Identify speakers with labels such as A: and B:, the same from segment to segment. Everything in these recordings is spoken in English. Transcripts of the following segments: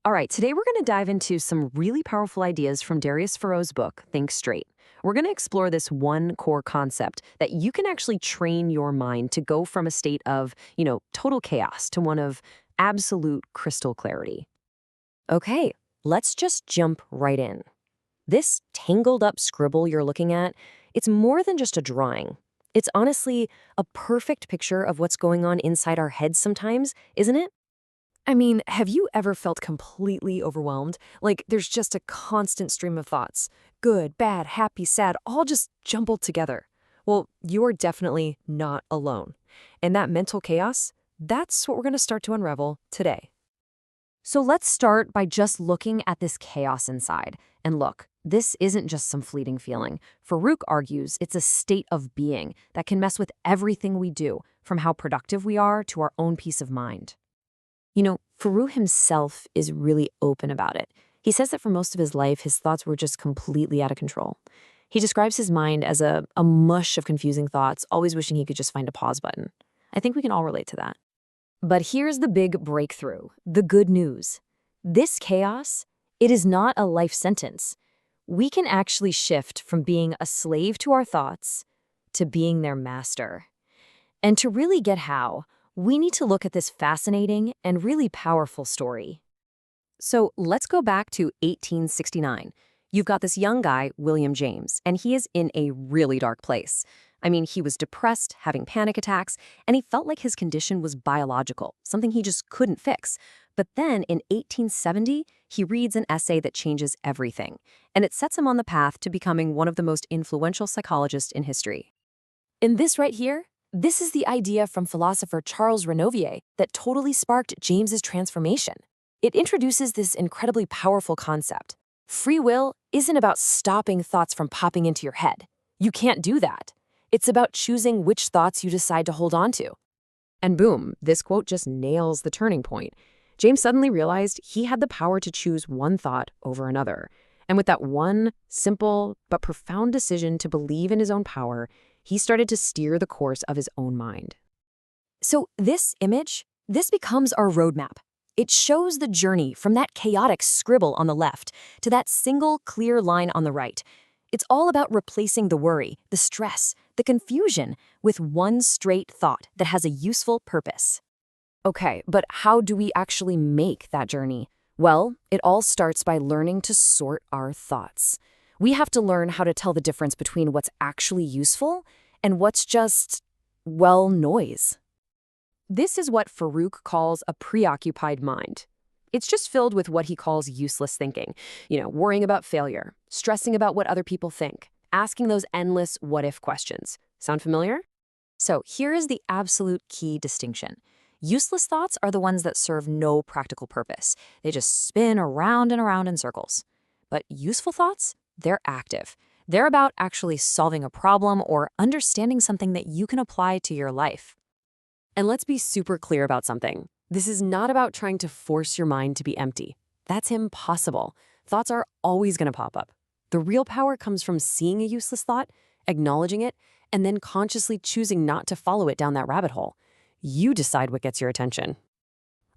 A: All right, today we're going to dive into some really powerful ideas from Darius Farrow's book, Think Straight. We're going to explore this one core concept that you can actually train your mind to go from a state of, total chaos to one of absolute crystal clarity. Okay, let's just jump right in. This tangled up scribble you're looking at, it's more than just a drawing. It's honestly a perfect picture of what's going on inside our heads sometimes, isn't it?
B: I mean, have you ever felt completely overwhelmed? Like there's just a constant stream of thoughts. Good, bad, happy, sad, all just jumbled together. Well, you're definitely not alone. And that mental chaos, that's what we're going to start to unravel today.
A: So let's start by just looking at this chaos inside. And look, this isn't just some fleeting feeling. Farouk argues it's a state of being that can mess with everything we do, from how productive we are to our own peace of mind. Farouk himself is really open about it. He says that for most of his life, his thoughts were just completely out of control. He describes his mind as a mush of confusing thoughts, always wishing he could just find a pause button. I think we can all relate to that. But here's the big breakthrough, the good news. This chaos, it is not a life sentence. We can actually shift from being a slave to our thoughts to being their master. And to really get how, we need to look at this fascinating and really powerful story. So let's go back to 1869. You've got this young guy, William James, and he is in a really dark place. I mean, he was depressed, having panic attacks, and he felt like his condition was biological, something he just couldn't fix. But then in 1870, he reads an essay that changes everything, and it sets him on the path to becoming one of the most influential psychologists in history. In this right here, this is the idea from philosopher Charles Renouvier that totally sparked James's transformation. It introduces this incredibly powerful concept. Free will isn't about stopping thoughts from popping into your head. You can't do that. It's about choosing which thoughts you decide to hold on to. And boom, this quote just nails the turning point. James suddenly realized he had the power to choose one thought over another. And with that one simple but profound decision to believe in his own power, he started to steer the course of his own mind. So this image, this becomes our roadmap. It shows the journey from that chaotic scribble on the left to that single clear line on the right. It's all about replacing the worry, the stress, the confusion with one straight thought that has a useful purpose. Okay, but how do we actually make that journey? Well, it all starts by learning to sort our thoughts. We have to learn how to tell the difference between what's actually useful and what's just, well, noise. This is what Farouk calls a preoccupied mind. It's just filled with what he calls useless thinking, worrying about failure, stressing about what other people think, asking those endless what-if questions. Sound familiar? So here is the absolute key distinction. Useless thoughts are the ones that serve no practical purpose. They just spin around and around in circles. But useful thoughts, they're active. They're about actually solving a problem or understanding something that you can apply to your life. And let's be super clear about something. This is not about trying to force your mind to be empty. That's impossible. Thoughts are always going to pop up. The real power comes from seeing a useless thought, acknowledging it, and then consciously choosing not to follow it down that rabbit hole. You decide what gets your attention.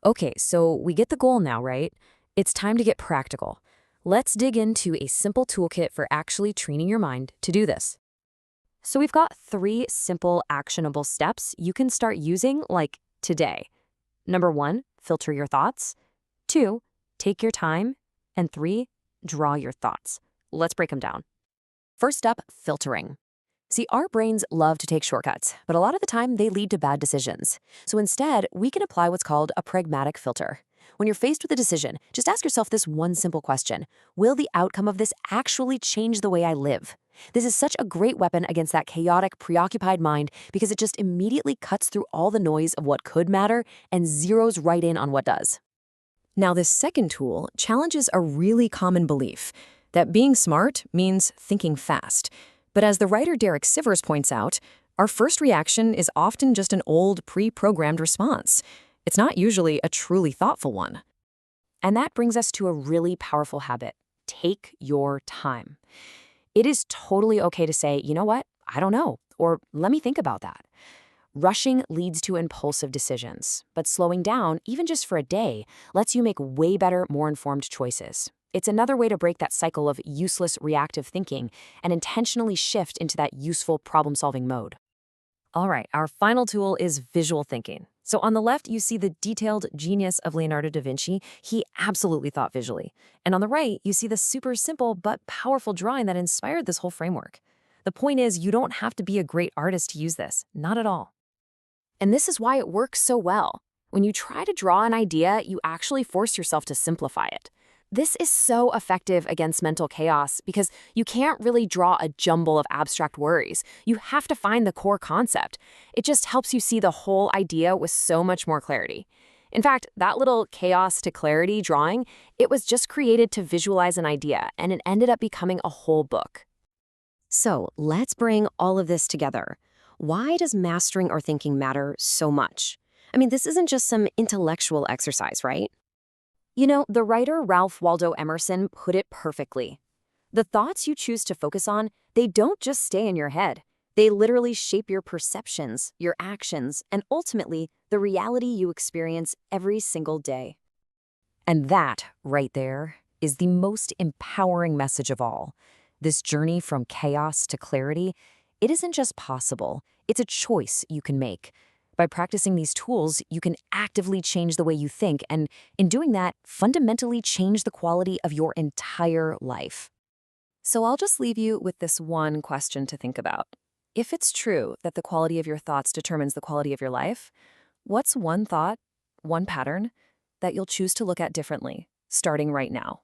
A: Okay, so we get the goal now, right? It's time to get practical. Let's dig into a simple toolkit for actually training your mind to do this. So we've got 3 simple, actionable steps you can start using, like today. Number 1, filter your thoughts. 2, take your time. And 3, draw your thoughts. Let's break them down. First up, filtering. See, our brains love to take shortcuts, but a lot of the time they lead to bad decisions. So instead, we can apply what's called a pragmatic filter. When you're faced with a decision, just ask yourself this one simple question. Will the outcome of this actually change the way I live? This is such a great weapon against that chaotic, preoccupied mind because it just immediately cuts through all the noise of what could matter and zeroes right in on what does. Now, this second tool challenges a really common belief that being smart means thinking fast. But as the writer Derek Sivers points out, our first reaction is often just an old, pre-programmed response. It's not usually a truly thoughtful one. And that brings us to a really powerful habit. Take your time. It is totally okay to say, you know what, I don't know, or let me think about that. Rushing leads to impulsive decisions, but slowing down, even just for a day, lets you make way better, more informed choices. It's another way to break that cycle of useless reactive thinking and intentionally shift into that useful problem-solving mode.
B: All right, our final tool is visual thinking. So on the left, you see the detailed genius of Leonardo da Vinci. He absolutely thought visually. And on the right, you see the super simple but powerful drawing that inspired this whole framework. The point is, you don't have to be a great artist to use this. Not at all.
A: And this is why it works so well. When you try to draw an idea, you actually force yourself to simplify it. This is so effective against mental chaos because you can't really draw a jumble of abstract worries. You have to find the core concept. It just helps you see the whole idea with so much more clarity. In fact, that little chaos to clarity drawing, it was just created to visualize an idea, and it ended up becoming a whole book.
C: So let's bring all of this together. Why does mastering our thinking matter so much? I mean, this isn't just some intellectual exercise, right?
A: You know, the writer Ralph Waldo Emerson put it perfectly. The thoughts you choose to focus on, they don't just stay in your head. They literally shape your perceptions, your actions, and ultimately, the reality you experience every single day.
B: And that, right there, is the most empowering message of all. This journey from chaos to clarity, it isn't just possible, it's a choice you can make. By practicing these tools, you can actively change the way you think and, in doing that, fundamentally change the quality of your entire life.
A: So I'll just leave you with this one question to think about. If it's true that the quality of your thoughts determines the quality of your life, what's one thought, one pattern, that you'll choose to look at differently, starting right now?